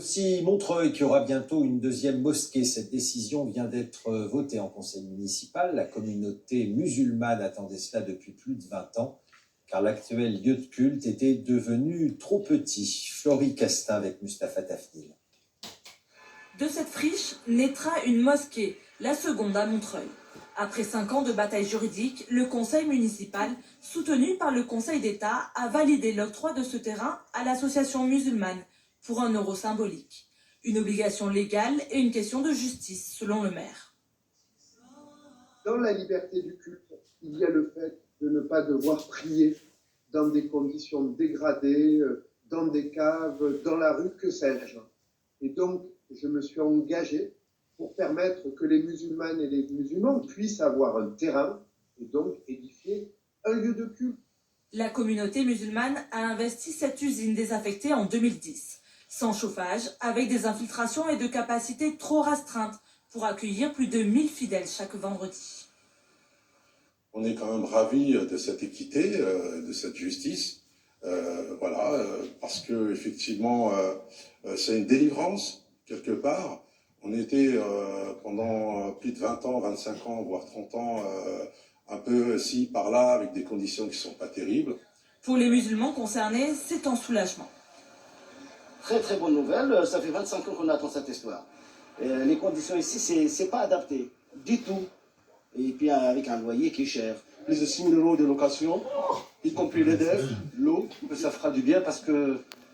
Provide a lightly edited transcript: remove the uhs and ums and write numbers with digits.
Aussi Montreuil qui aura bientôt une deuxième mosquée. Cette décision vient d'être votée en conseil municipal. La communauté musulmane attendait cela depuis plus de 20 ans, car l'actuel lieu de culte était devenu trop petit. Florie Castin avec Mustapha Tafnil. De cette friche naîtra une mosquée, la seconde à Montreuil. Après 5 ans de bataille juridique, le conseil municipal, soutenu par le Conseil d'État, a validé l'octroi de ce terrain à l'association musulmane pour un euro symbolique. Une obligation légale et une question de justice, selon le maire. Dans la liberté du culte, il y a le fait de ne pas devoir prier dans des conditions dégradées, dans des caves, dans la rue, que sais-je. Et donc, je me suis engagé pour permettre que les musulmanes et les musulmans puissent avoir un terrain et donc édifier un lieu de culte. La communauté musulmane a investi cette usine désaffectée en 2010, sans chauffage, avec des infiltrations et de capacités trop restreintes pour accueillir plus de 1000 fidèles chaque vendredi. On est quand même ravis de cette équité, de cette justice, parce que effectivement, c'est une délivrance quelque part. On était pendant plus de 20 ans, 25 ans, voire 30 ans, un peu ci, par là, avec des conditions qui ne sont pas terribles. Pour les musulmans concernés, c'est un soulagement. Très très bonne nouvelle, ça fait 25 ans qu'on attend cette histoire. Les conditions ici, c'est pas adapté du tout. Et puis avec un loyer qui est cher. Plus de 6 000 € de location, y compris l'EDF, l'eau, ça fera du bien parce que